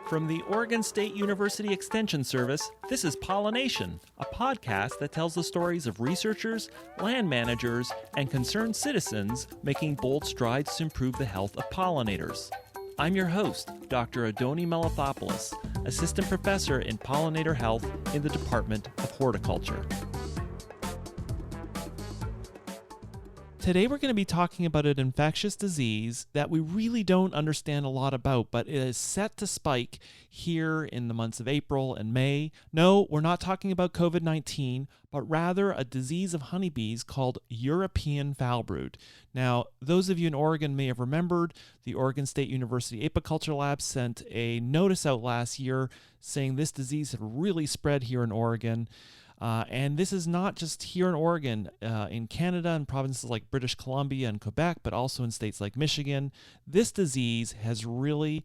From the Oregon State University Extension Service, this is Pollination, a podcast that tells the stories of researchers, land managers, and concerned citizens making bold strides to improve the health of pollinators. I'm your host, Dr. Adoni Melathopoulos, Assistant Professor in Pollinator Health in the Department of Horticulture. Today we're going to be talking about an infectious disease that we really don't understand a lot about, but it is set to spike here in the months of April and May. No, we're not talking about COVID-19, but rather a disease of honeybees called European Foulbrood. Now, those of you in Oregon may have remembered the Oregon State University Apiculture Lab sent a notice out last year saying this disease had really spread here in Oregon. And this is not just here in Oregon, in Canada and provinces like British Columbia and Quebec, but also in states like Michigan. This disease has really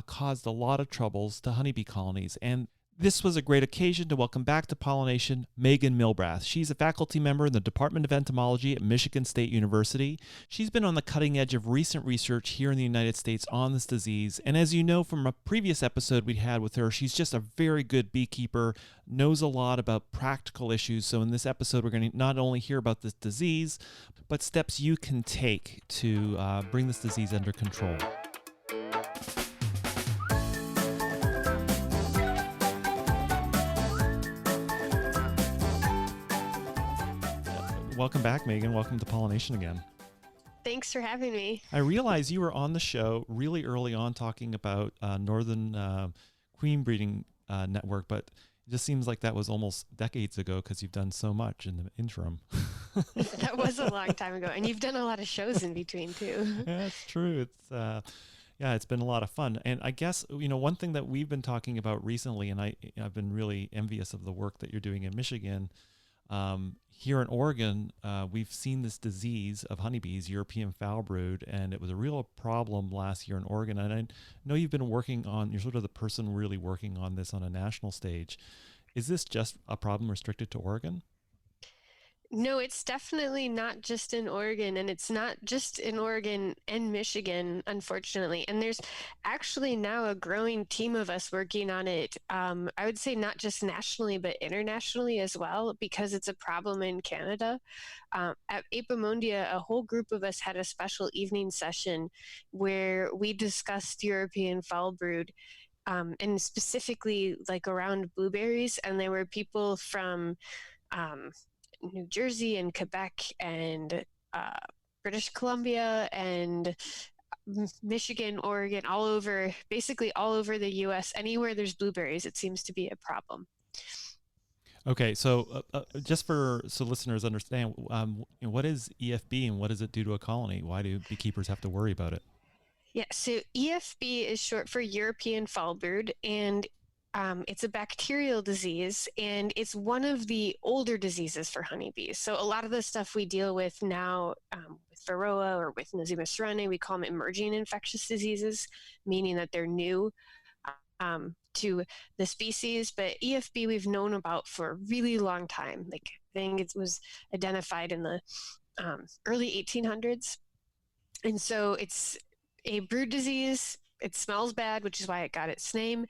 caused a lot of troubles to honeybee colonies. And this was a great occasion to welcome back to Pollination Meghan Milbrath. She's a faculty member in the Department of Entomology at Michigan State University. She's been on the cutting edge of recent research here in the United States on this disease. And as you know from a previous episode we had with her, she's just a very good beekeeper, knows a lot about practical issues. So in this episode, we're going to not only hear about this disease, but steps you can take to bring this disease under control. Welcome back, Meghan. Welcome to Pollination again. Thanks for having me. I realize you were on the show really early on talking about Northern Queen Breeding Network, but it just seems like that was almost decades ago because you've done so much in the interim. That was a long time ago, and you've done a lot of shows in between too. Yeah, that's true. It's been a lot of fun. And I guess, one thing that we've been talking about recently, and I've been really envious of the work that you're doing in Michigan. Here in Oregon, we've seen this disease of honeybees, European Foulbrood, and it was a real problem last year in Oregon. And I know you're sort of the person really working on this on a national stage. Is this just a problem restricted to Oregon? No, it's definitely not just in Oregon, and it's not just in Oregon and Michigan, unfortunately. And there's actually now a growing team of us working on it. I would say not just nationally, but internationally as well, because it's a problem in Canada. At Apimondia, a whole group of us had a special evening session where we discussed European Foulbrood, and specifically like around blueberries. And there were people from New Jersey and Quebec and British Columbia and Michigan, Oregon, basically all over the U.S. Anywhere there's blueberries, it seems to be a problem. Okay, so just so listeners understand, what is EFB and what does it do to a colony? Why do beekeepers have to worry about it? Yeah, so EFB is short for European Foulbrood, and it's a bacterial disease, and it's one of the older diseases for honeybees. So a lot of the stuff we deal with now with Varroa or with Nosema ceranae, we call them emerging infectious diseases, meaning that they're new to the species. But EFB we've known about for a really long time. Like, I think it was identified in the early 1800s. And so it's a brood disease. It smells bad, which is why it got its name.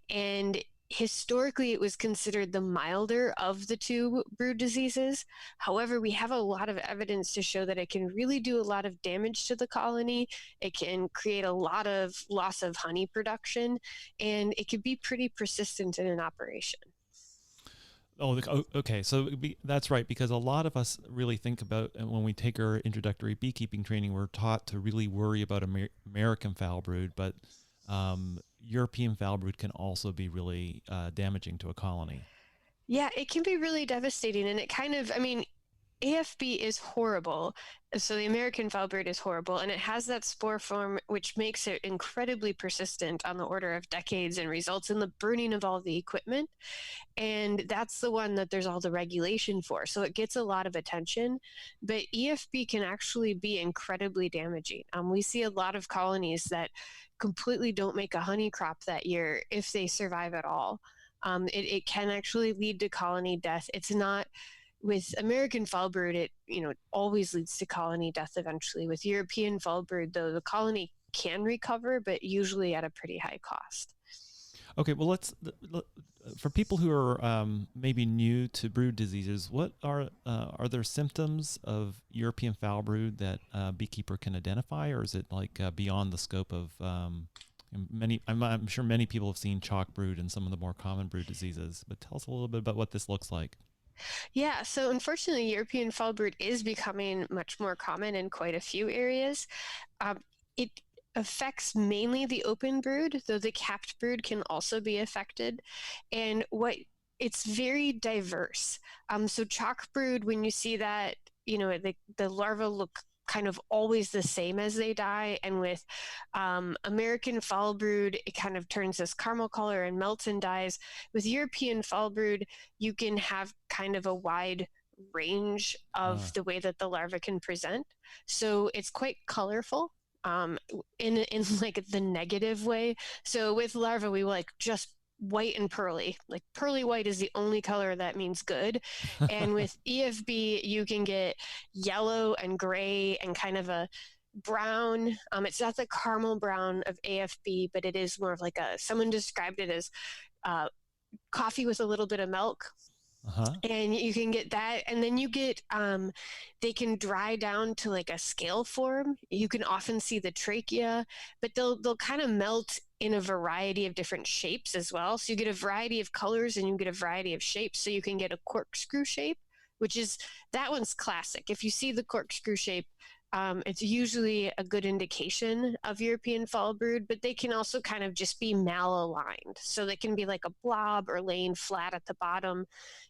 And historically, it was considered the milder of the two brood diseases. However, we have a lot of evidence to show that it can really do a lot of damage to the colony. It can create a lot of loss of honey production, and it could be pretty persistent in an operation. Oh, okay. So that's right, because a lot of us really think about, when we take our introductory beekeeping training, we're taught to really worry about American Foulbrood, but European Foulbrood can also be really damaging to a colony. Yeah, it can be really devastating, and it AFB is horrible. So the American Foulbrood is horrible, and it has that spore form, which makes it incredibly persistent on the order of decades and results in the burning of all the equipment. And that's the one that there's all the regulation for. So it gets a lot of attention, but EFB can actually be incredibly damaging. We see a lot of colonies that completely don't make a honey crop that year if they survive at all. It can actually lead to colony death. It's not with American Foulbrood, it always leads to colony death eventually. With European Foulbrood, though, the colony can recover, but usually at a pretty high cost. Okay, well, for people who are maybe new to brood diseases, what are there symptoms of European foul brood that a beekeeper can identify, or is it like beyond the scope of many? I'm sure many people have seen chalk brood and some of the more common brood diseases, but tell us a little bit about what this looks like. Yeah, so unfortunately, European foulbrood is becoming much more common in quite a few areas. It affects mainly the open brood, though the capped brood can also be affected. And what it's very diverse. So chalk brood, when you see that, the larvae look kind of always the same as they die. And with American foul brood, it kind of turns this caramel color and melts and dies. With European foul brood, you can have kind of a wide range of Uh, the way that the larva can present. So it's quite colorful in like the negative way. So with larvae, we like just white and pearly. Like pearly white is the only color that means good. And with EFB, you can get yellow and gray and kind of a brown. It's not the caramel brown of AFB, but it is more of like someone described it as uh, coffee with a little bit of milk, uh-huh. and you can get that, and then you get they can dry down to like a scale form. You can often see the trachea, but they'll kind of melt in a variety of different shapes as well, so you get a variety of colors and you get a variety of shapes. So you can get a corkscrew shape, which is that one's classic. If you see the corkscrew shape, it's usually a good indication of European fall brood, but they can also kind of just be malaligned. So they can be like a blob or laying flat at the bottom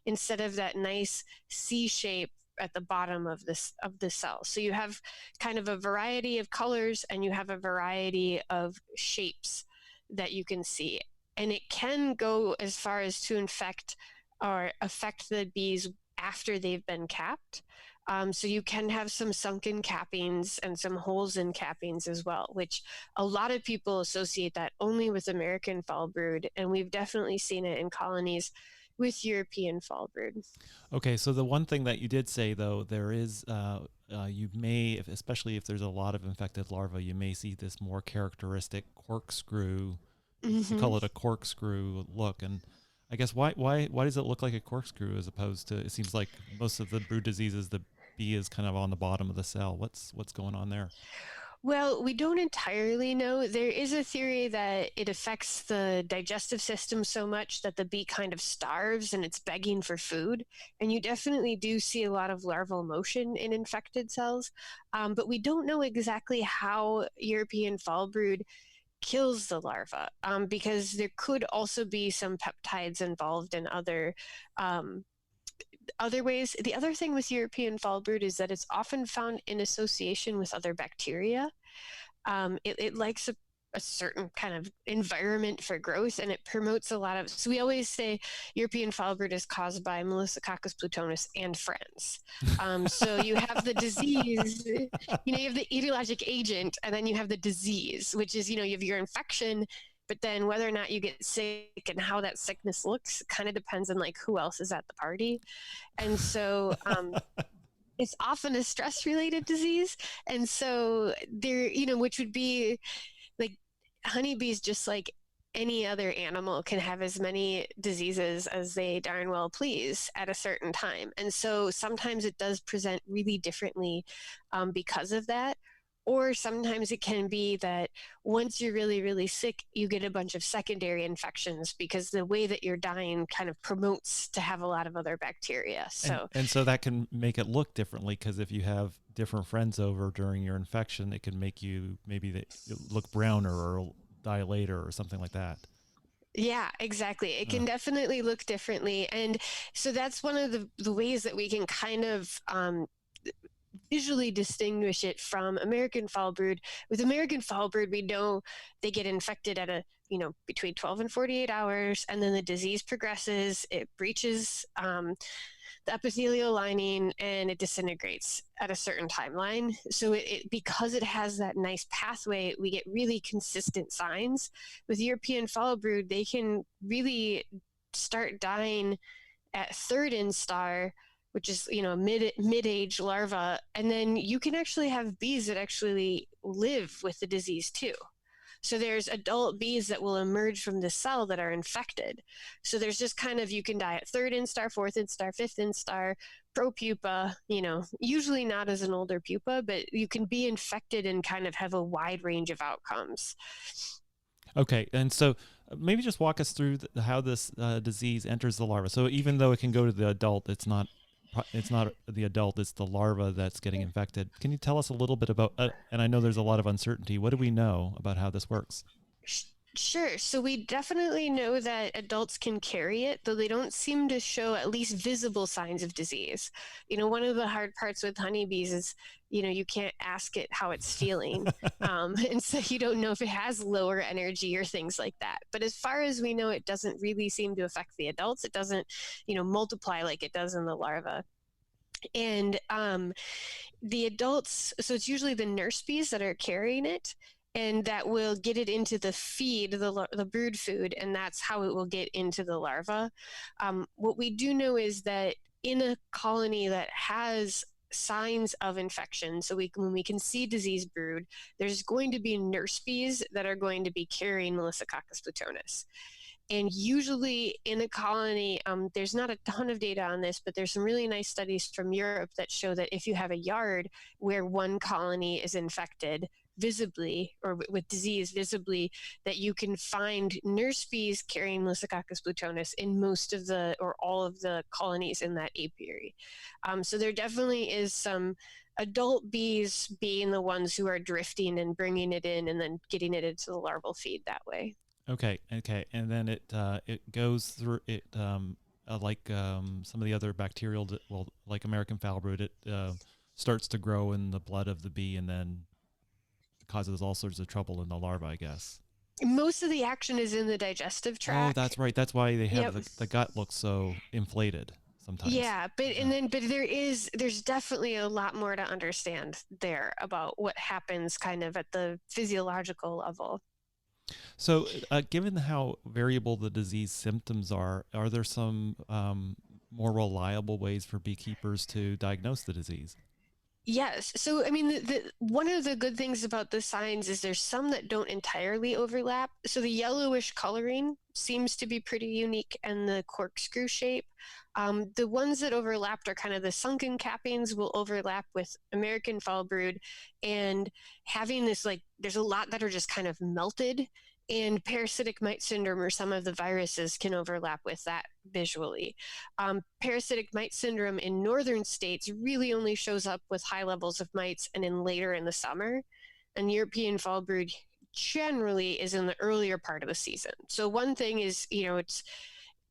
instead of that nice C shape at the bottom of the cell. So you have kind of a variety of colors and you have a variety of shapes that you can see. And it can go as far as to infect or affect the bees after they've been capped. So you can have some sunken cappings and some holes in cappings as well, which a lot of people associate that only with American fall brood. And we've definitely seen it in colonies with European fall brood. Okay, so the one thing that you did say though, there is you may, especially if there's a lot of infected larvae, you may see this more characteristic corkscrew. You Mm-hmm. call it a corkscrew look, and I guess why does it look like a corkscrew as opposed to? It seems like most of the brood diseases, the bee is kind of on the bottom of the cell. What's going on there? Well, we don't entirely know. There is a theory that it affects the digestive system so much that the bee kind of starves and it's begging for food. And you definitely do see a lot of larval motion in infected cells. But we don't know exactly how European fall brood kills the larva, because there could also be some peptides involved in um, other ways. The other thing with European fall brood is that it's often found in association with other bacteria. It likes a certain kind of environment for growth, and it promotes a lot of. So we always say European foul brood is caused by Melissococcus plutonus and friends. So you have the disease, you have the etiologic agent, and then you have the disease, which is you have your infection. But then whether or not you get sick and how that sickness looks kind of depends on like who else is at the party. And so it's often a stress related disease. And so there, which would be like honeybees, just like any other animal, can have as many diseases as they darn well please at a certain time. And so sometimes it does present really differently because of that. Or sometimes it can be that once you're really, really sick, you get a bunch of secondary infections because the way that you're dying kind of promotes to have a lot of other bacteria. and So and so that can make it look differently because if you have different friends over during your infection, it can make you maybe look browner or die later or something like that. yeah, exactly. It Uh, can definitely look differently. And so that's one of the ways that we can kind of visually distinguish it from American foul brood. With American foul brood, we know they get infected at between 12 and 48 hours, and then the disease progresses, it breaches the epithelial lining, and it disintegrates at a certain timeline. So because it has that nice pathway, we get really consistent signs. With European foul brood, they can really start dying at third instar, which is mid-age larva, and then you can actually have bees that actually live with the disease too. So there's adult bees that will emerge from the cell that are infected. So there's just kind of, you can die at third instar, fourth instar, fifth instar, pro-pupa, usually not as an older pupa, but you can be infected and kind of have a wide range of outcomes. Okay, and so maybe just walk us through how this disease enters the larva. So even though it can go to the adult, it's not the adult; it's the larva that's getting infected. Can you tell us a little bit about? And I know there's a lot of uncertainty. What do we know about how this works? Sure. So we definitely know that adults can carry it, though they don't seem to show at least visible signs of disease. One of the hard parts with honeybees is, you can't ask it how it's feeling. And so you don't know if it has lower energy or things like that. But as far as we know, it doesn't really seem to affect the adults. It doesn't, multiply like it does in the larva. And the adults, so it's usually the nurse bees that are carrying it, and that will get it into the feed, the brood food, and that's how it will get into the larva. What we do know is that in a colony that has signs of infection, so when we can see disease brood, there's going to be nurse bees that are going to be carrying Melissococcus plutonus. And usually in a colony, there's not a ton of data on this, but there's some really nice studies from Europe that show that if you have a yard where one colony is infected visibly, or with disease visibly, that you can find nurse bees carrying Melissococcus plutonus in most of the, or all of the colonies in that apiary. So there definitely is some adult bees being the ones who are drifting and bringing it in and then getting it into the larval feed that way. Okay, and then it goes through it like some of the other bacterial, like American Foulbrood, it starts to grow in the blood of the bee, and then causes all sorts of trouble in the larva, I guess. Most of the action is in the digestive Oh, tract. that's right. That's why they have Yep. the gut looks so inflated sometimes. Yeah, but there's definitely a lot more to understand there about what happens kind of at the physiological level. So, given how variable the disease symptoms are there some more reliable ways for beekeepers to diagnose the disease? Yes. So, I mean, one of the good things about the signs is there's some that don't entirely overlap. So the yellowish coloring seems to be pretty unique, and the corkscrew shape. The ones that overlapped are kind of the sunken cappings will overlap with American Foulbrood, and having this, like, there's a lot that are just kind of melted, and parasitic mite syndrome or some of the viruses can overlap with that visually. Parasitic mite syndrome in northern states really only shows up with high levels of mites and in later in the summer. And European Foulbrood generally is in the earlier part of the season. So one thing is, it's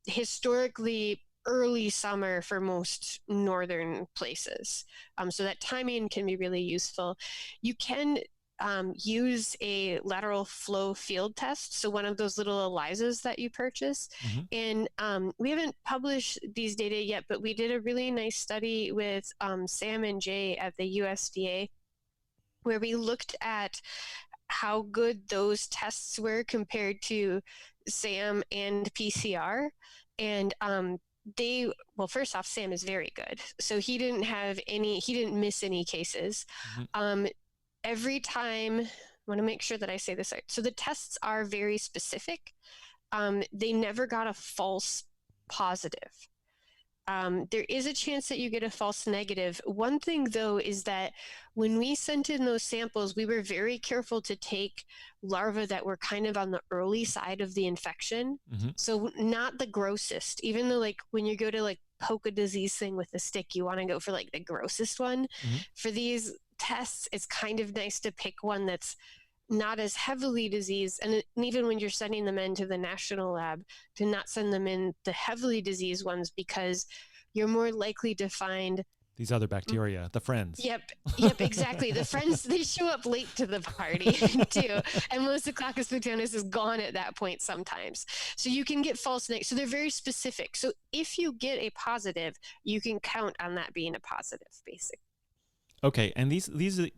historically early summer for most northern places. So that timing can be really useful. You can use a lateral flow field test, so one of those little ELISAs that you purchase. Mm-hmm. And we haven't published these data yet, but we did a really nice study with Sam and Jay at the USDA, where we looked at how good those tests were compared to SAM and PCR. And first off, Sam is very good. So he didn't miss any cases. Mm-hmm. Every time, I want to make sure that I say this right. So the tests are very specific. They never got a false positive. There is a chance that you get a false negative. One thing, though, is that when we sent in those samples, we were very careful to take larvae that were kind of on the early side of the infection. Mm-hmm. So not the grossest, even though, like, when you go to like poke a disease thing with a stick, you want to go for like the grossest one. Mm-hmm. For these tests, it's kind of nice to pick one that's not as heavily diseased, and even when you're sending them into the national lab, to not send them in the heavily diseased ones, because you're more likely to find these other bacteria, the friends. Yep, exactly. The friends, they show up late to the party too, and Melissococcus plutonus is gone at that point sometimes. So you can get false negatives. So they're very specific. So if you get a positive, you can count on that being a positive, basically. Okay, and these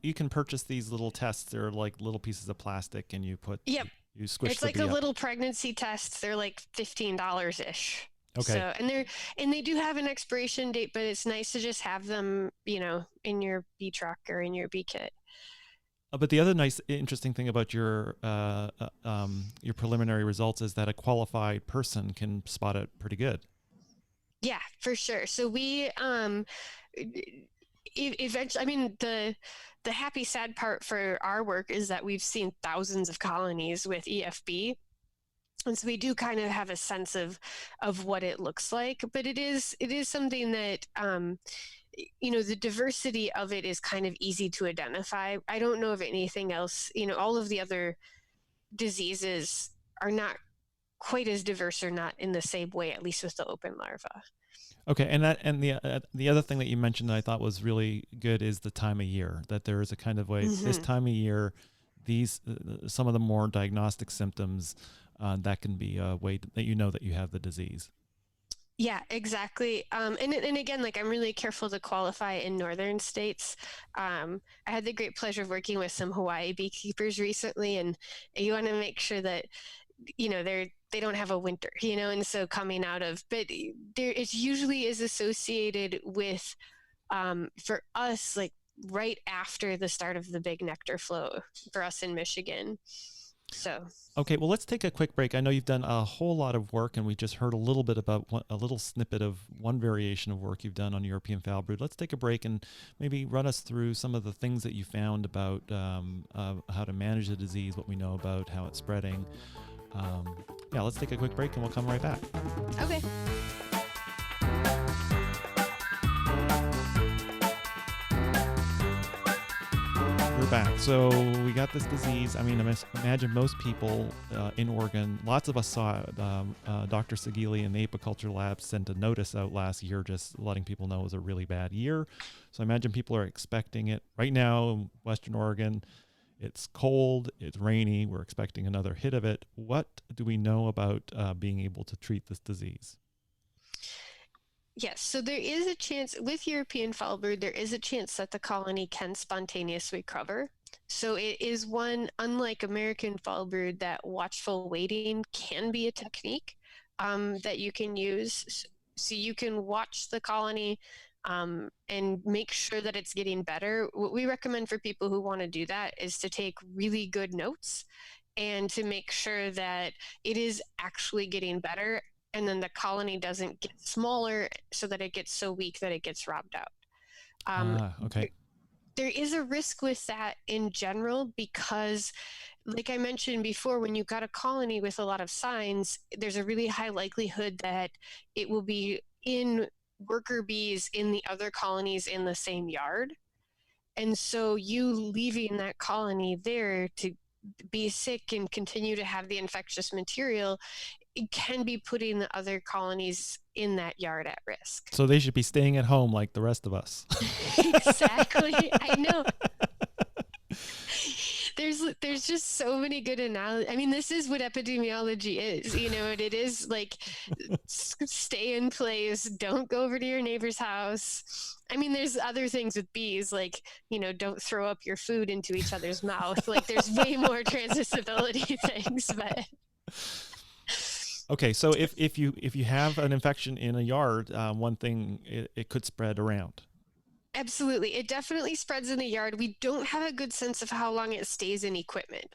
you can purchase these little tests. They're like little pieces of plastic, and you squish. It's like a little pregnancy test. They're like $15 ish. Okay. So and they do have an expiration date, but it's nice to just have them, in your bee truck or in your bee kit. But the other nice, interesting thing about your preliminary results is that a qualified person can spot it pretty good. Yeah, for sure. So we eventually, I mean, the happy sad part for our work is that we've seen thousands of colonies with EFB. And so we do kind of have a sense of what it looks like, but it is something that the diversity of it is kind of easy to identify. I don't know of anything else. All of the other diseases are not quite as diverse or not in the same way, at least with the open larva. Okay, and the other thing that you mentioned that I thought was really good is the time of year. That there is a kind of way this Mm-hmm. time of year, these some of the more diagnostic symptoms that can be a way that you know that you have the disease. Yeah, exactly. And again, like I'm really careful to qualify in northern states. I had the great pleasure of working with some Hawaii beekeepers recently, and you want to make sure that they don't have a winter, and so coming out of, but there it usually is associated with for us like right after the start of the big nectar flow for us in Michigan. So Okay, well, let's take a quick break. I know you've done a whole lot of work, and we just heard a little bit about a little snippet of one variation of work you've done on European Foulbrood. Let's take a break and maybe run us through some of the things that you found about how to manage the disease, what we know about how it's spreading. Yeah, let's take a quick break, and we'll come right back. okay. We're back. So we got this disease. I mean, imagine most people in Oregon, lots of us saw it. Dr. Sagili in the apiculture lab sent a notice out last year just letting people know it was a really bad year. So I imagine people are expecting it. Right now in Western Oregon, it's cold, it's rainy. We're expecting another hit of it. What do we know about being able to treat this disease? Yes, so there is a chance with European foulbrood, there is a chance that the colony can spontaneously recover. So it is one, unlike American foulbrood, that watchful waiting can be a technique that you can use. So you can watch the colony and make sure that it's getting better. What we recommend for people who want to do that is to take really good notes and to make sure that it is actually getting better, and then the colony doesn't get smaller so that it gets so weak that it gets robbed out. Um, Okay. there is a risk with that in general because, like I mentioned before, when you've got a colony with a lot of signs, there's a really high likelihood that it will be in worker bees in the other colonies in the same yard. And so you leaving that colony there to be sick and continue to have the infectious material, it can be putting the other colonies in that yard at risk. So they should be staying at home like the rest of us. Exactly. I know. There's just so many good analogies. I mean, this is what epidemiology is. It is like stay in place, don't go over to your neighbor's house. I mean, there's other things with bees, like, don't throw up your food into each other's mouth. Like, there's way more transmissibility things, but Okay, so if you have an infection in a yard, one thing it could spread around. absolutely. It definitely spreads in the yard. We don't have a good sense of how long it stays in equipment.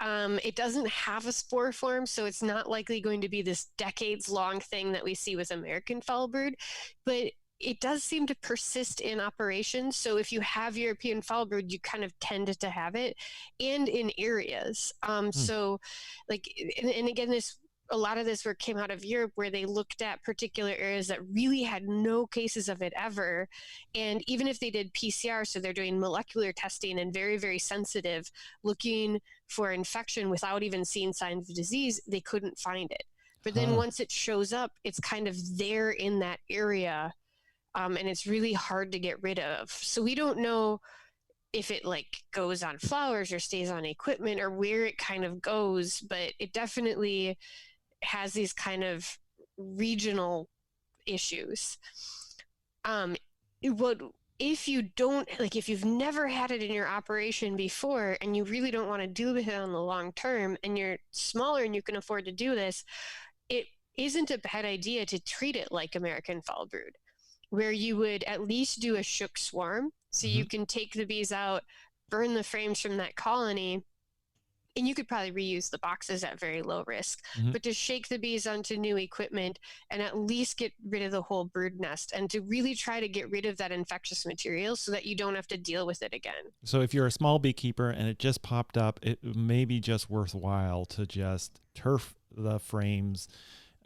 It doesn't have a spore form, so it's not likely going to be this decades long thing that we see with American foulbrood, but it does seem to persist in operations. So if you have European foulbrood, you kind of tend to have it, and in areas. Hmm. So, like, and again, a lot of this work came out of Europe where they looked at particular areas that really had no cases of it ever. And even if they did PCR, so they're doing molecular testing and very, very sensitive, looking for infection without even seeing signs of disease, they couldn't find it. But then Huh. once it shows up, it's kind of there in that area. And it's really hard to get rid of. So we don't know if it like goes on flowers or stays on equipment or where it kind of goes, but it definitely has these kind of regional issues. What if you don't, like, if you've never had it in your operation before and you really don't want to deal with it on the long term and you're smaller and you can afford to do this, it isn't a bad idea to treat it like American foulbrood, where you would at least do a shook swarm. So Mm-hmm. you can take the bees out, burn the frames from that colony, and you could probably reuse the boxes at very low risk, Mm-hmm. but to shake the bees onto new equipment and at least get rid of the whole brood nest, and to really try to get rid of that infectious material so that you don't have to deal with it again. So if you're a small beekeeper and it just popped up, it may be just worthwhile to just turf the frames,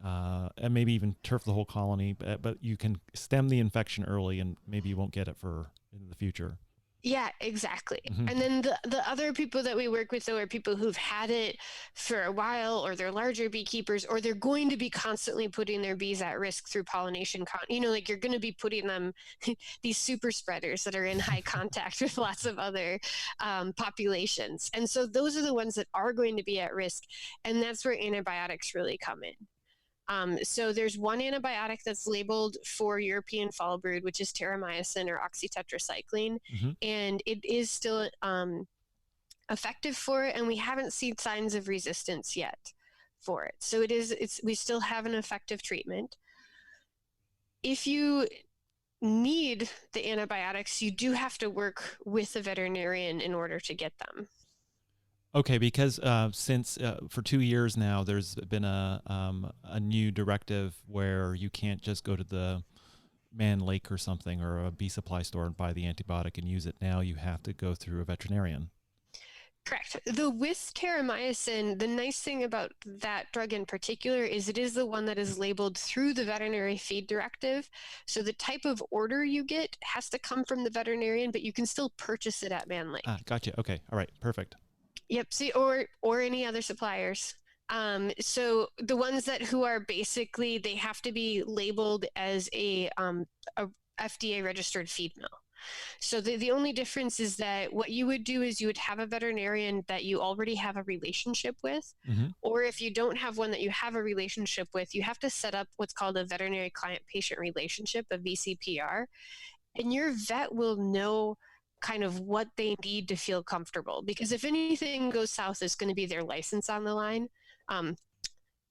and maybe even turf the whole colony, but you can stem the infection early and maybe you won't get it for in the future. Yeah, exactly. Mm-hmm. And then the other people that we work with, though, are people who've had it for a while, or they're larger beekeepers, or they're going to be constantly putting their bees at risk through pollination. Like you're going to be putting them, these super spreaders that are in high contact with lots of other populations. And so those are the ones that are going to be at risk. And that's where antibiotics really come in. So there's one antibiotic that's labeled for European foulbrood, which is terramycin or oxytetracycline, Mm-hmm. and it is still effective for it, and we haven't seen signs of resistance yet for it. So we still have an effective treatment. If you need the antibiotics, you do have to work with a veterinarian in order to get them. Okay, because since for 2 years now, there's been a new directive where you can't just go to the Man Lake or something or a bee supply store and buy the antibiotic and use it. Now you have to go through a veterinarian. Correct. With terramycin, the nice thing about that drug in particular is it is the one that is labeled through the veterinary feed directive. So the type of order you get has to come from the veterinarian, but you can still purchase it at Man Lake. Gotcha. Okay. All right. Perfect. Yep. See, or any other suppliers. So the ones who are basically, they have to be labeled as a FDA registered feed mill. So the only difference is that what you would do is you would have a veterinarian that you already have a relationship with, Mm-hmm. or if you don't have one that you have a relationship with, you have to set up what's called a veterinary client patient relationship, a VCPR, and your vet will know kind of what they need to feel comfortable. Because if anything goes south, it's going to be their license on the line.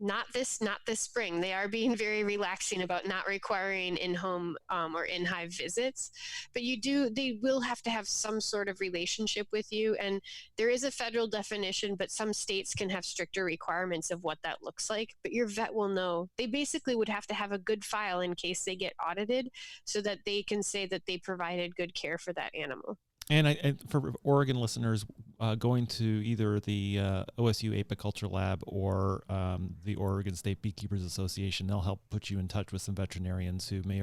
Not this spring. They are being very relaxing about not requiring in-home or in-hive visits, but they will have to have some sort of relationship with you. And there is a federal definition, but some states can have stricter requirements of what that looks like. But your vet will know. They basically would have to have a good file in case they get audited, so that they can say that they provided good care for that animal. And for Oregon listeners, going to either the OSU Apiculture Lab or the Oregon State Beekeepers Association, they'll help put you in touch with some veterinarians who may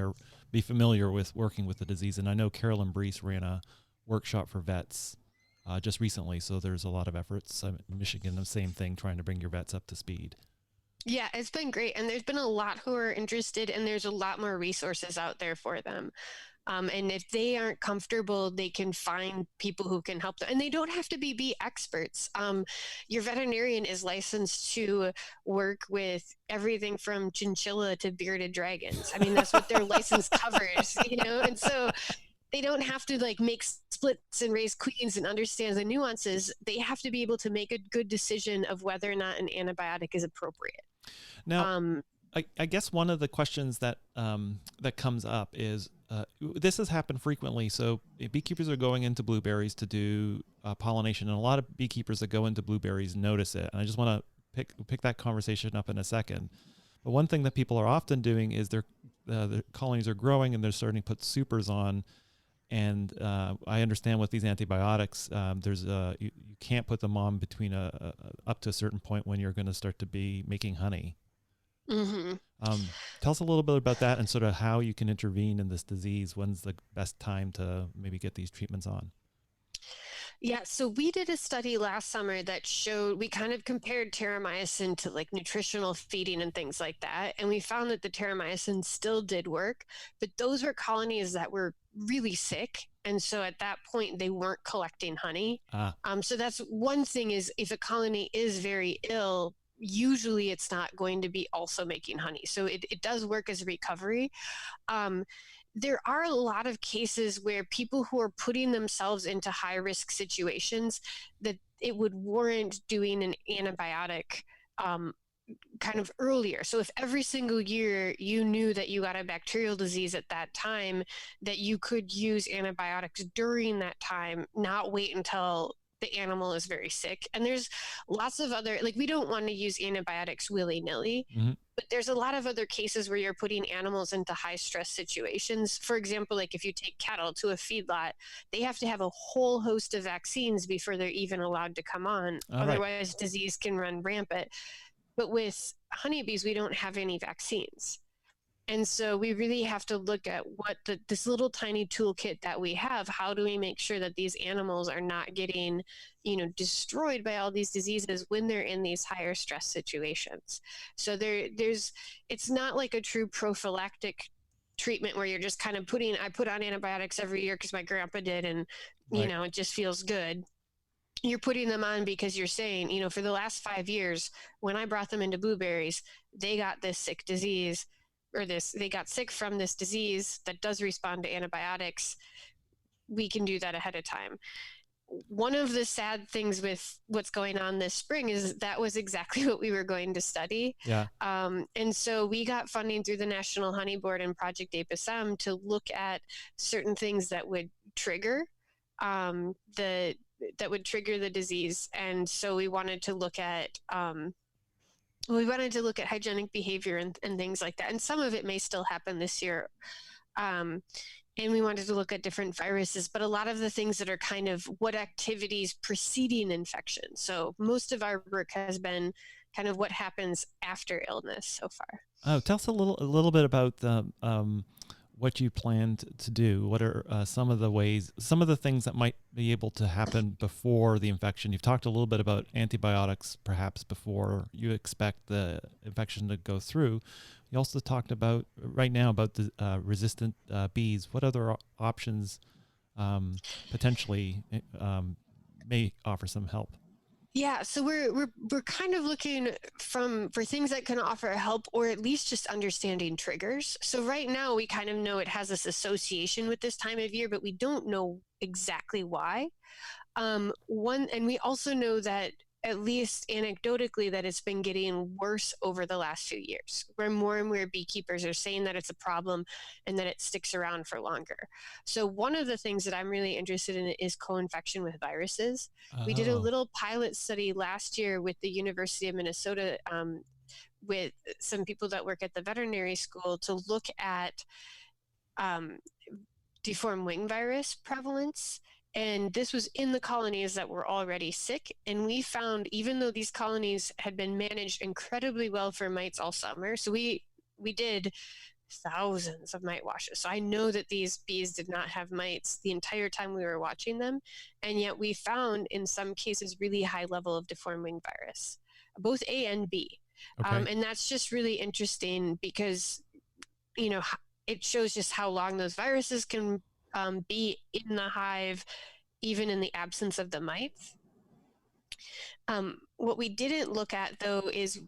be familiar with working with the disease. And I know Carolyn Brees ran a workshop for vets just recently, so there's a lot of efforts. In Michigan, the same thing, trying to bring your vets up to speed. Yeah, it's been great. And there's been a lot who are interested, and there's a lot more resources out there for them. And if they aren't comfortable, they can find people who can help them. And they don't have to be bee experts. Your veterinarian is licensed to work with everything from chinchilla to bearded dragons. I mean, that's what their license covers, And so they don't have to make splits and raise queens and understand the nuances. They have to be able to make a good decision of whether or not an antibiotic is appropriate. Now, I guess one of the questions that comes up is, this has happened frequently. So beekeepers are going into blueberries to do pollination, and a lot of beekeepers that go into blueberries notice it. And I just want to pick that conversation up in a second. But one thing that people are often doing is their colonies are growing and they're starting to put supers on. And I understand with these antibiotics, you can't put them on between up to a certain point when you're going to start to be making honey. Mm-hmm. Tell us a little bit about that and sort of how you can intervene in this disease. When's the best time to maybe get these treatments on? Yeah, so we did a study last summer that showed, we kind of compared terramycin to nutritional feeding and things like that. And we found that the terramycin still did work, but those were colonies that were really sick. And so at that point, they weren't collecting honey. So that's one thing, is if a colony is very ill, usually it's not going to be also making honey. So it does work as a recovery. There are a lot of cases where people who are putting themselves into high risk situations, that it would warrant doing an antibiotic kind of earlier. So if every single year you knew that you got a bacterial disease at that time, that you could use antibiotics during that time, not wait until the animal is very sick. And there's lots of other, like, we don't want to use antibiotics willy-nilly, Mm-hmm. but there's a lot of other cases where you're putting animals into high stress situations. For example, like if you take cattle to a feedlot, they have to have a whole host of vaccines before they're even allowed to come on. All right. Otherwise, disease can run rampant. But with honeybees, we don't have any vaccines. And so we really have to look at what this little tiny toolkit that we have, how do we make sure that these animals are not getting, destroyed by all these diseases when they're in these higher stress situations. So it's not like a true prophylactic treatment where you're just kind of I put on antibiotics every year because my grandpa did, and, Right. it just feels good. You're putting them on because you're saying, for the last 5 years, when I brought them into blueberries, they got this sick disease, or they got sick from this disease that does respond to antibiotics. We can do that ahead of time. One of the sad things with what's going on this spring is that was exactly what we were going to study. Yeah. And so we got funding through the National Honey Board and Project APSM to look at certain things that would trigger the disease. And so we wanted to look at hygienic behavior and things like that. And some of it may still happen this year. And we wanted to look at different viruses, but a lot of the things that are kind of what activities preceding infection. So most of our work has been kind of what happens after illness so far. Oh, tell us a little bit about the what you planned to do. What are some of the things that might be able to happen before the infection? You've talked a little bit about antibiotics, perhaps before you expect the infection to go through. You also talked about right now about the resistant bees. What other options potentially may offer some help? Yeah, so we're kind of looking for things that can offer help, or at least just understanding triggers. So right now we kind of know it has this association with this time of year, but we don't know exactly why. And we also know that, at least anecdotally, that it's been getting worse over the last few years, where more and more beekeepers are saying that it's a problem and that it sticks around for longer. So one of the things that I'm really interested in is co-infection with viruses. We did a Oh, little pilot study last year with the University of Minnesota, with some people that work at the veterinary school, to look at um, deformed wing virus prevalence. And this was in the colonies that were already sick. And we found, even though these colonies had been managed incredibly well for mites all summer, so we did thousands of mite washes. So I know that these bees did not have mites the entire time we were watching them. And yet we found, in some cases, really high level of deformed wing virus, both A and B. okay. And that's just really interesting because, you know, it shows just how long those viruses can be in the hive, even in the absence of the mites. What we didn't look at, though, is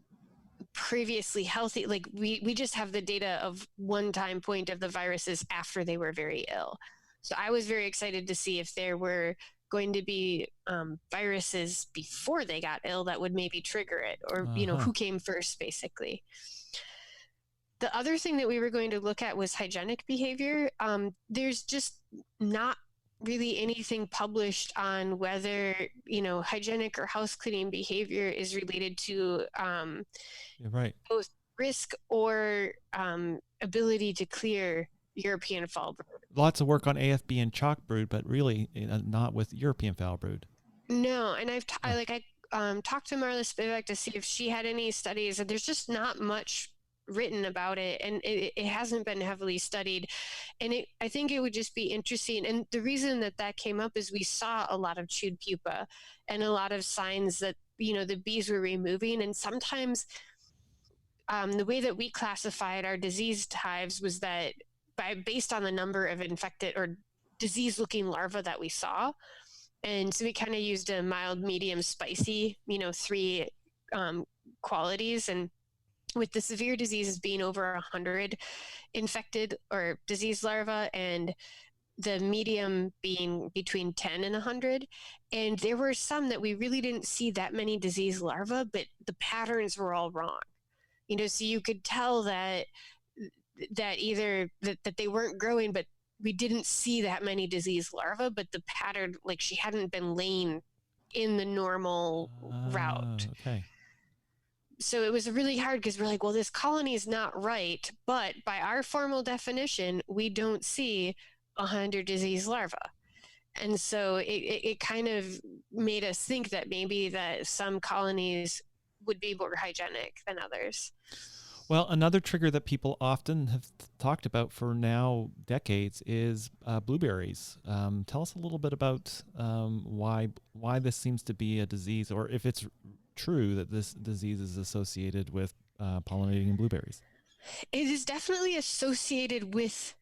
previously healthy. Like we just have the data of one time point of the viruses after they were very ill. So I was very excited to see if there were going to be viruses before they got ill that would maybe trigger it, or Uh-huh. who came first, basically. The other thing that we were going to look at was hygienic behavior. There's just not really anything published on whether, hygienic or house cleaning behavior is related to You're right. both risk or ability to clear European Foulbrood. Lots of work on AFB and chalk brood, but really not with European foul brood. No, and Huh. I talked to Marla Spivak to see if she had any studies, and there's just not much written about it, and it hasn't been heavily studied. And I think it would just be interesting. And the reason that came up is we saw a lot of chewed pupa and a lot of signs that, the bees were removing. And sometimes the way that we classified our diseased hives was that based on the number of infected or disease looking larvae that we saw. And so we kind of used a mild, medium, spicy, three qualities. And with the severe diseases being over 100 infected or disease larvae, and the medium being between 10 and 100. And there were some that we really didn't see that many disease larvae, but the patterns were all wrong. So you could tell that either that they weren't growing, but we didn't see that many disease larvae, but the pattern, like she hadn't been laying in the normal route. Okay. So it was really hard because we're like, well, this colony is not right, but by our formal definition, we don't see 100 disease larvae. And so it kind of made us think that maybe that some colonies would be more hygienic than others. Well, another trigger that people often have talked about for now decades is blueberries. Tell us a little bit about why this seems to be a disease, or if it's true that this disease is associated with pollinating blueberries. It is definitely associated with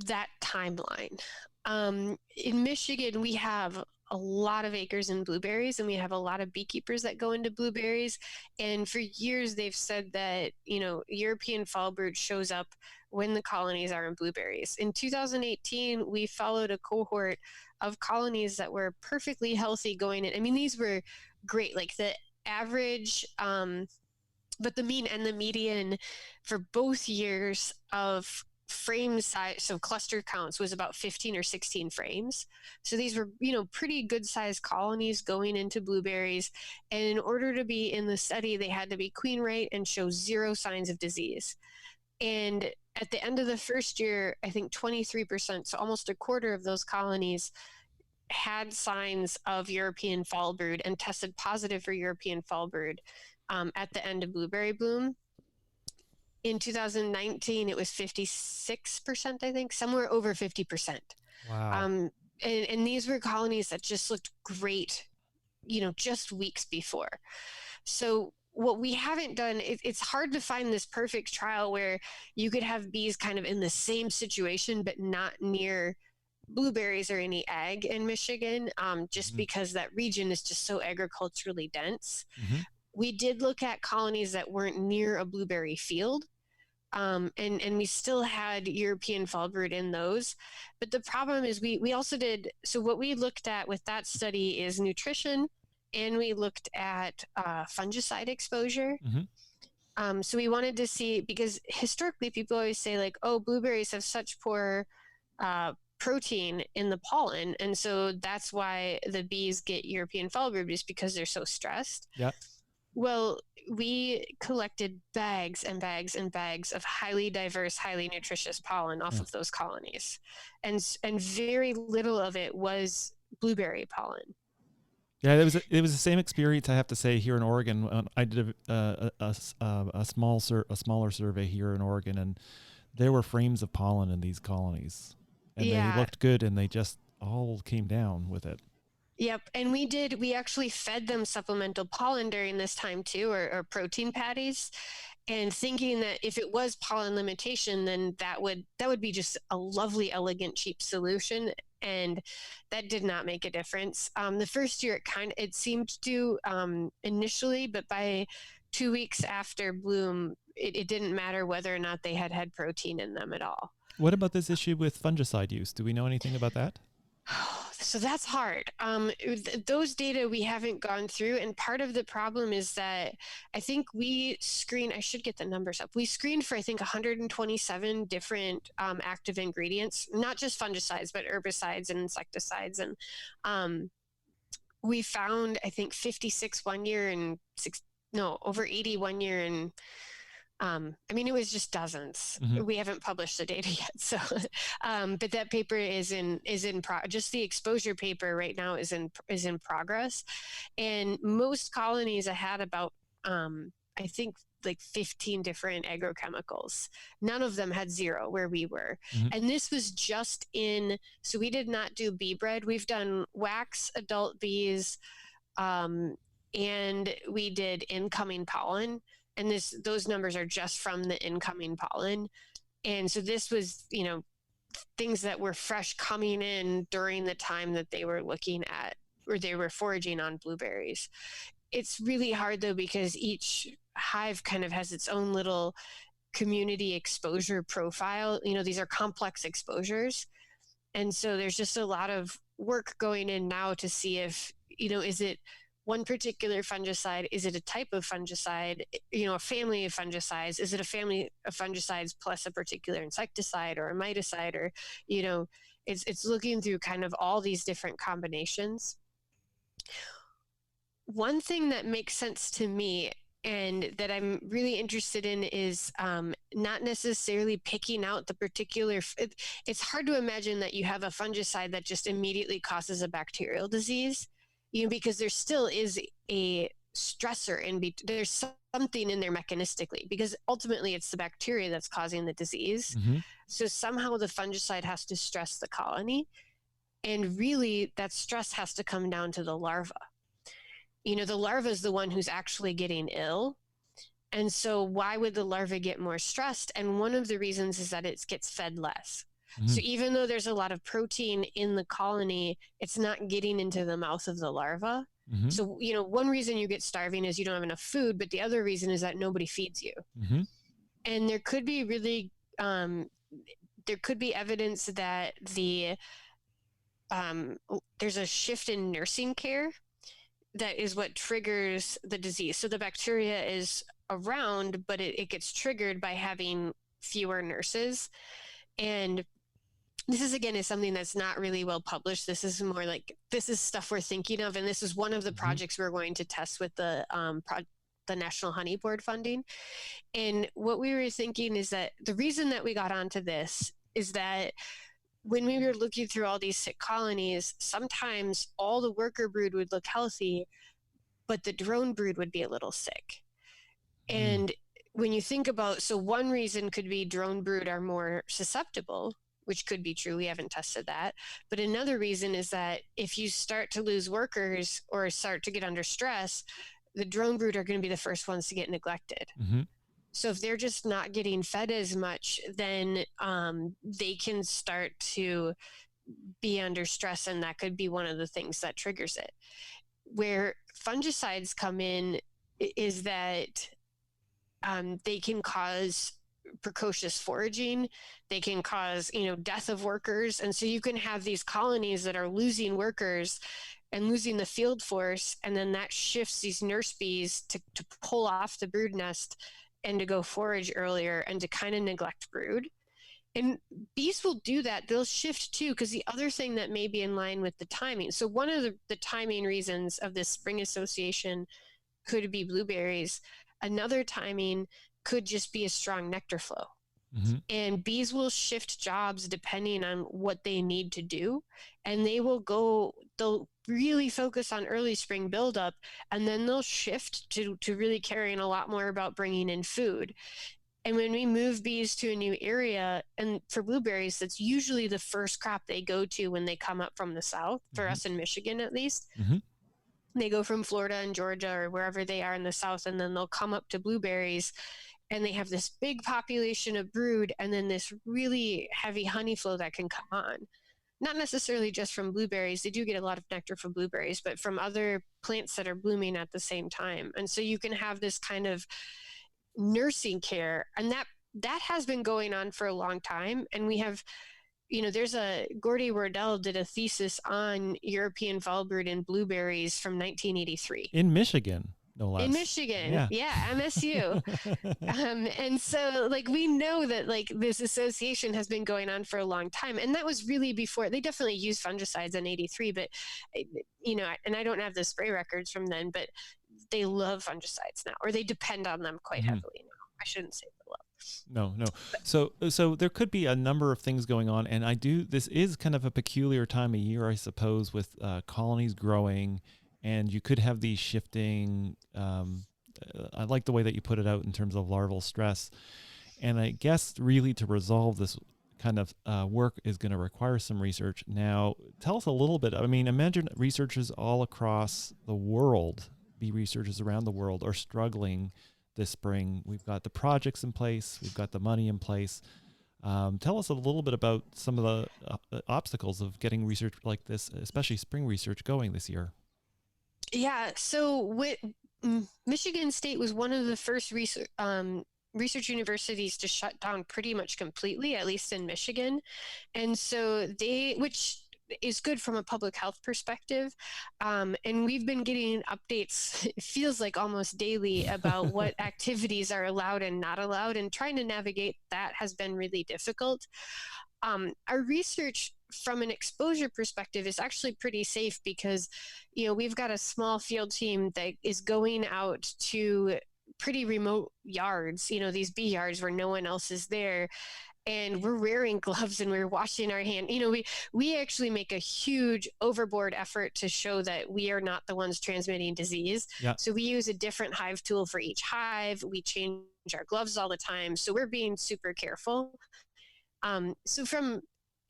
that timeline. In Michigan, we have a lot of acres in blueberries, and we have a lot of beekeepers that go into blueberries. And for years, they've said that, European Foulbrood shows up when the colonies are in blueberries. In 2018, we followed a cohort of colonies that were perfectly healthy going in. I mean, these were great, like the average, but the mean and the median for both years of frame size, so cluster counts, was about 15 or 16 frames. So these were, pretty good sized colonies going into blueberries. And in order to be in the study, they had to be queen rate and show 0 signs of disease. And at the end of the first year, I think 23%, so almost a quarter of those colonies had signs of European Foulbrood and tested positive for European Foulbrood at the end of blueberry bloom. In 2019, it was 56%, I think, somewhere over 50%. Wow. And these were colonies that just looked great, just weeks before. So what we haven't done, it's hard to find this perfect trial where you could have bees kind of in the same situation, but not near blueberries or any ag in Michigan, just because that region is just so agriculturally dense. We did look at colonies that weren't near a blueberry field, and we still had European Foulbrood in those. But the problem is we also did, so what we looked at with that study is nutrition, and we looked at fungicide exposure. So we wanted to see, because historically people always say like, oh, blueberries have such poor protein in the pollen, and so that's why the bees get European Foulbrood, is because they're so stressed. Yeah. Well, we collected bags and bags and bags of highly diverse, highly nutritious pollen off of those colonies, and very little of it was blueberry pollen. Yeah, it was the same experience, I have to say, here in Oregon. I did a smaller survey here in Oregon, and there were frames of pollen in these colonies, and they looked good, and they just all came down with it. Yep. And we actually fed them supplemental pollen during this time too, or protein patties, and thinking that if it was pollen limitation, then that would be just a lovely, elegant, cheap solution. And that did not make a difference. The first year it seemed to initially, but by 2 weeks after bloom, it didn't matter whether or not they had protein in them at all. What about this issue with fungicide use? Do we know anything about that? So that's hard. Those data we haven't gone through, and part of the problem is that I think I should get the numbers up. We screened for, I think, 127 different active ingredients, not just fungicides, but herbicides and insecticides. And we found, I think, 56 one year and over 80 one year, and it was just dozens. We haven't published the data yet, so but that paper is in just the exposure paper right now is in progress, and most colonies had about I think like 15 different agrochemicals. None of them had 0 where we were, and this was just so we did not do bee bread. We've done wax adult bees, and we did incoming pollen. And those numbers are just from the incoming pollen. And so this was, things that were fresh coming in during the time that they were looking at, or they were foraging on blueberries. It's really hard though, because each hive kind of has its own little community exposure profile. These are complex exposures. And so there's just a lot of work going in now to see if, is it one particular fungicide? Is it a type of fungicide? A family of fungicides? Is it a family of fungicides plus a particular insecticide or a miticide? Or, it's looking through kind of all these different combinations. One thing that makes sense to me and that I'm really interested in is not necessarily picking out the particular. It's hard to imagine that you have a fungicide that just immediately causes a bacterial disease, because there still is a stressor there's something in there mechanistically, because ultimately it's the bacteria that's causing the disease. Mm-hmm. So somehow the fungicide has to stress the colony, and really that stress has to come down to the larva. The larva is the one who's actually getting ill. And so why would the larva get more stressed? And one of the reasons is that it gets fed less. Mm-hmm. So even though there's a lot of protein in the colony, it's not getting into the mouth of the larva. Mm-hmm. So, one reason you get starving is you don't have enough food, but the other reason is that nobody feeds you. Mm-hmm. And there could be evidence that there's a shift in nursing care that is what triggers the disease. So the bacteria is around, but it gets triggered by having fewer nurses. And this is something that's not really well published. This is more like, this is stuff we're thinking of. And this is one of the projects we're going to test with the National Honey Board funding. And what we were thinking is that the reason that we got onto this is that when we were looking through all these sick colonies, sometimes all the worker brood would look healthy, but the drone brood would be a little sick. And when you think about, so one reason could be drone brood are more susceptible, which could be true. We haven't tested that. But another reason is that if you start to lose workers or start to get under stress, the drone brood are going to be the first ones to get neglected. Mm-hmm. So if they're just not getting fed as much, then they can start to be under stress, and that could be one of the things that triggers it. Where fungicides come in is that they can cause precocious foraging. They can cause, death of workers. And so you can have these colonies that are losing workers and losing the field force. And then that shifts these nurse bees to pull off the brood nest and to go forage earlier and to kind of neglect brood. And bees will do that. They'll shift too, because the other thing that may be in line with the timing. So one of the timing reasons of this spring association could be blueberries. Another timing could just be a strong nectar flow. Mm-hmm. And bees will shift jobs depending on what they need to do. And they'll really focus on early spring buildup, and then they'll shift to really caring a lot more about bringing in food. And when we move bees to a new area, and for blueberries, that's usually the first crop they go to when they come up from the south, for us in Michigan at least. Mm-hmm. They go from Florida and Georgia or wherever they are in the south, and then they'll come up to blueberries, and they have this big population of brood and then this really heavy honey flow that can come on. Not necessarily just from blueberries. They do get a lot of nectar from blueberries, but from other plants that are blooming at the same time. And so you can have this kind of nursing care, and that has been going on for a long time. And we have, there's Gordy Wardell did a thesis on European Foulbrood and blueberries from 1983. In Michigan, no less. In Michigan, yeah, MSU. And so, we know that, this association has been going on for a long time. And that was really before, they definitely used fungicides in 83, but, and I don't have the spray records from then, but they love fungicides now, or they depend on them quite heavily now. I shouldn't say they love. No. So there could be a number of things going on. And this is kind of a peculiar time of year, I suppose, with colonies growing, and you could have these shifting. I like the way that you put it out in terms of larval stress. And I guess really to resolve this kind of work is going to require some research. Now, tell us a little bit. I mean, imagine researchers all across the world, bee researchers around the world, are struggling this spring. We've got the projects in place. We've got the money in place. Tell us a little bit about some of the obstacles of getting research like this, especially spring research, going this year. Yeah. So Michigan State was one of the first research universities to shut down pretty much completely, at least in Michigan. And so which is good from a public health perspective. And we've been getting updates, it feels like almost daily, about what activities are allowed and not allowed. And trying to navigate that has been really difficult. Our research from an exposure perspective is actually pretty safe because, we've got a small field team that is going out to pretty remote yards, these bee yards where no one else is there. And we're wearing gloves and we're washing our hand. We actually make a huge overboard effort to show that we are not the ones transmitting disease. Yeah. So we use a different hive tool for each hive. We change our gloves all the time. So we're being super careful. So from,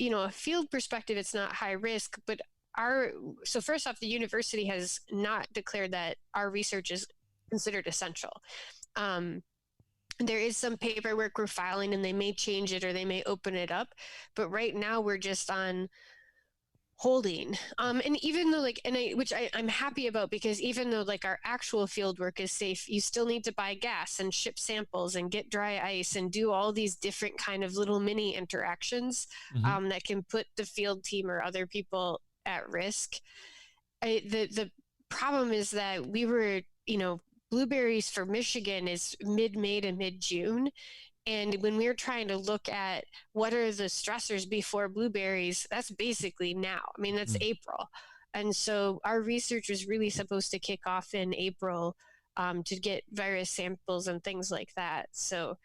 a field perspective, it's not high risk, but so first off, the university has not declared that our research is considered essential. There is some paperwork we're filing and they may change it or they may open it up. But right now we're just on holding. And even though which I'm happy about, because even though our actual field work is safe, you still need to buy gas and ship samples and get dry ice and do all these different kind of little mini interactions that can put the field team or other people at risk. The problem is that we were, blueberries for Michigan is mid-May to mid-June. And when we're trying to look at what are the stressors before blueberries, that's basically now. I mean, that's April. And so our research was really supposed to kick off in April to get virus samples and things like that. So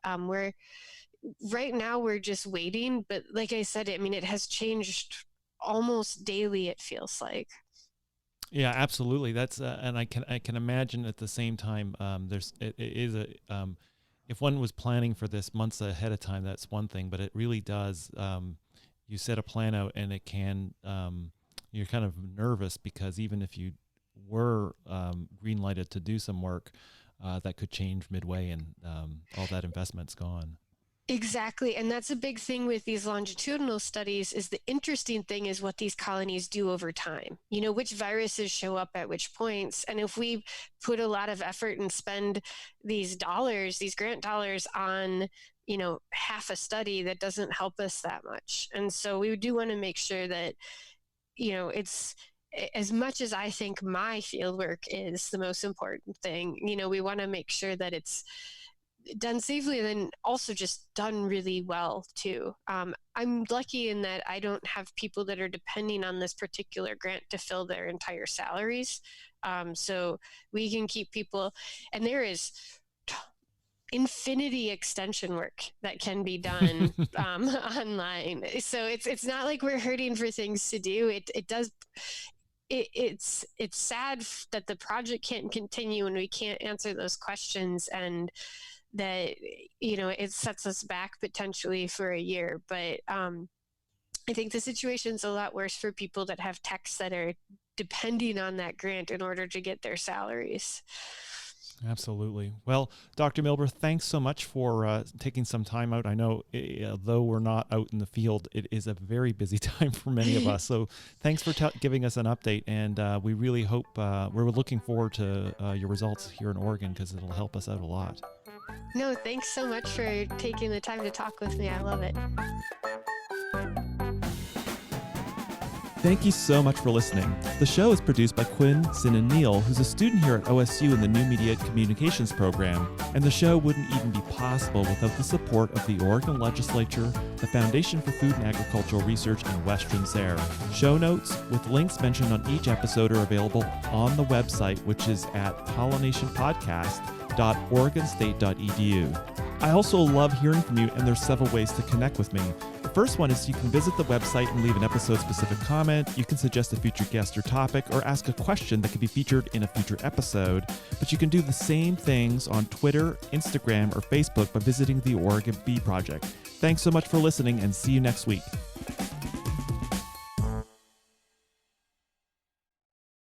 right now we're just waiting. But like I said, I mean, it has changed almost daily, it feels like. Yeah, absolutely. That's and I can imagine at the same time. If one was planning for this months ahead of time, that's one thing. But it really does. You set a plan out, and it can. You're kind of nervous because even if you were green lighted to do some work, that could change midway, and all that investment's gone. Exactly. And that's a big thing with these longitudinal studies. Is the interesting thing is what these colonies do over time, which viruses show up at which points. And if we put a lot of effort and spend these grant dollars on, half a study, that doesn't help us that much. And so we do want to make sure that, it's, as much as I think my fieldwork is the most important thing, we want to make sure that it's done safely and then also just done really well too. I'm lucky in that I don't have people that are depending on this particular grant to fill their entire salaries. So we can keep people, and there is infinity extension work that can be done online. So it's not like we're hurting for things to do. It's sad that the project can't continue and we can't answer those questions, and that it sets us back potentially for a year. But I think the situation's a lot worse for people that have techs that are depending on that grant in order to get their salaries. Absolutely. Well, Dr. Milbrath, thanks so much for taking some time out. I know, though we're not out in the field, it is a very busy time for many of us. So thanks for giving us an update. And we really hope, we're looking forward to your results here in Oregon, because it'll help us out a lot. No, thanks so much for taking the time to talk with me. I love it. Thank you so much for listening. The show is produced by Quinn Sinan Neal, who's a student here at OSU in the New Media Communications program, and the show wouldn't even be possible without the support of the Oregon Legislature, the Foundation for Food and Agricultural Research, and Western SARE. Show notes with links mentioned on each episode are available on the website, which is at pollinationpodcast.oregonstate.edu. I also love hearing from you, and there's several ways to connect with me. The first one is you can visit the website and leave an episode-specific comment. You can suggest a future guest or topic, or ask a question that could be featured in a future episode. But you can do the same things on Twitter, Instagram, or Facebook by visiting the Oregon Bee Project. Thanks so much for listening, and see you next week.